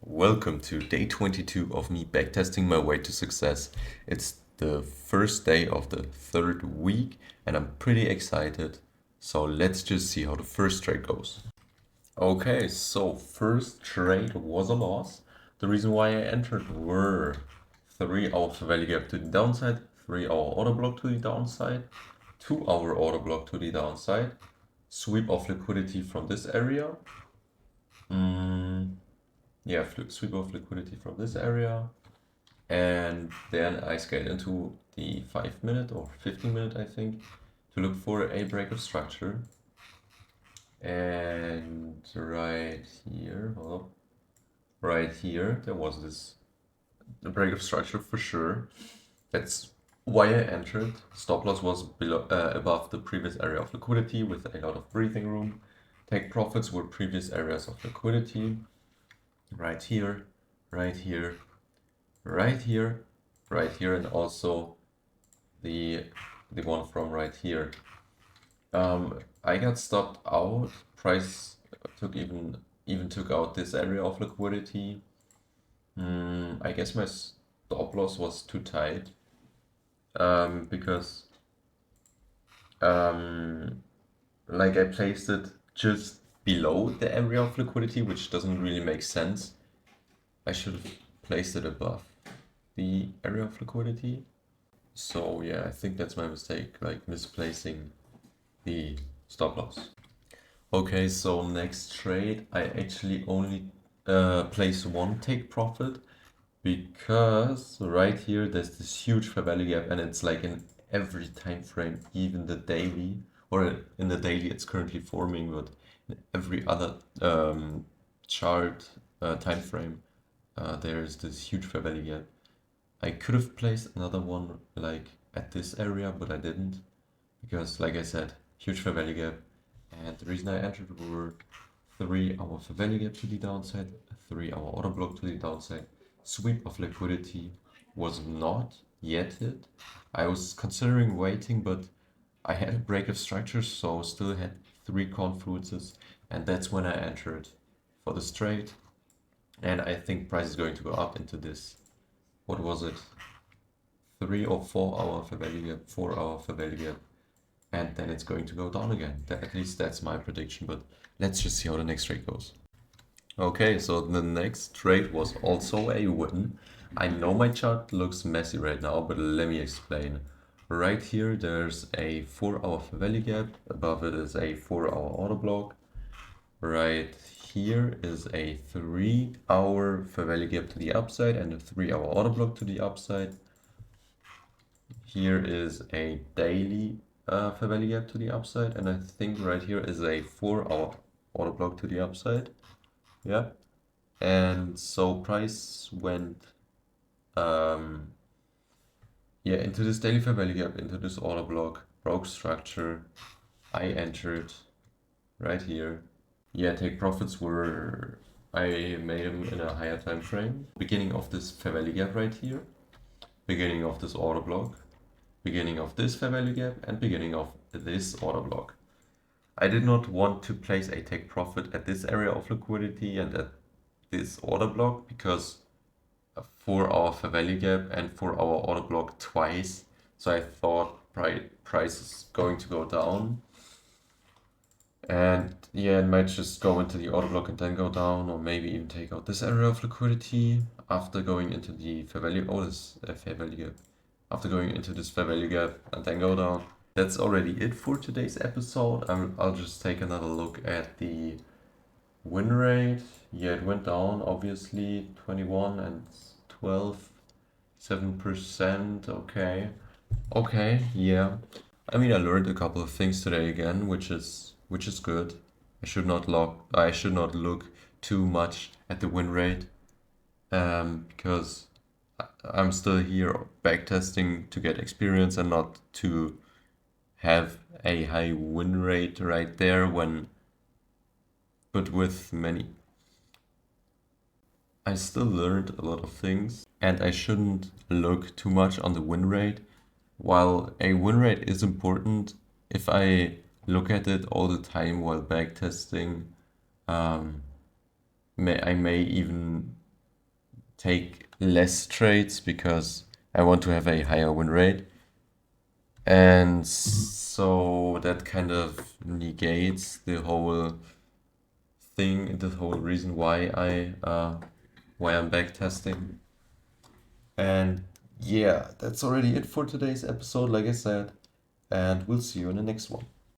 Welcome to day 22 of me backtesting my way to success. It's the first day of the third week and I'm pretty excited. So let's just see how the first trade goes. Okay, so first trade was a loss. The reason why I entered were 3 hour value gap to the downside, 3 hour order block to the downside, 2 hour order block to the downside, sweep of liquidity from this area. Yeah, sweep of liquidity from this area. And then I scaled into the 5 minute or 15 minute, I think, to look for a break of structure. And right here, right here, there was the break of structure for sure. That's why I entered. Stop loss was above the previous area of liquidity with a lot of breathing room. Take profits were previous areas of liquidity. Right here, right here, right here, right here, and also the one from right here. I got stopped out. Price took out this area of liquidity. I guess my stop loss was too tight because like I placed it just below the area of liquidity, which doesn't really make sense. I should have placed it above the area of liquidity. So yeah, I think that's my mistake, like misplacing the stop loss. Okay, so next trade, I actually only place one take profit because right here there's this huge fair value gap and it's like in every time frame, even the daily, or in the daily it's currently forming, but in every other chart time frame, there's this huge fair value gap. I could have placed another one like at this area, but I didn't because, like I said, huge fair value gap. And the reason I entered were 3 hour fair value gap to the downside, 3 hour order block to the downside. Sweep of liquidity was not yet hit. I was considering waiting, but I had a break of structure, so still had 3 confluences, and that's when I entered for this trade. And I think price is going to go up into this. What was it? 3 or 4 hour fair value gap, 4 hour fair value gap, and then it's going to go down again. At least that's my prediction, but let's just see how the next trade goes. Okay, so the next trade was also a win. I know my chart looks messy right now, but let me explain. Right here, there's a 4 hour fair value gap. Above it is a 4 hour order block. Right here is a 3 hour fair value gap to the upside and a 3 hour order block to the upside. Here is a daily fair value gap to the upside, and I think right here is a 4 hour order block to the upside. Yeah, and so price went into this daily fair value gap, into this order block, broke structure. I entered right here. Yeah, take profits were, I made them in a higher time frame. Beginning of this fair value gap right here, beginning of this order block, beginning of this fair value gap, and beginning of this order block. I did not want to place a take profit at this area of liquidity and at this order block because a 4 hour fair value gap and 4 hour order block twice. So I thought price is going to go down. And yeah, it might just go into the order block and then go down, or maybe even take out this area of liquidity after going into the fair value. Oh, this fair value gap. After going into this fair value gap and then go down. That's already it for today's episode. I'll just take another look at the win rate. Yeah, it went down, obviously, 21 and 12, 7%. Okay, yeah. I mean, I learned a couple of things today again, which is good. I should not look too much at the win rate, because I'm still here backtesting to get experience and not to have a high win rate right there but with many. I still learned a lot of things and I shouldn't look too much on the win rate. While a win rate is important, if I look at it all the time while backtesting, I may even take less trades because I want to have a higher win rate. And so that kind of negates the whole thing, the whole reason why I'm backtesting. And yeah, that's already it for today's episode, like I said, and we'll see you in the next one.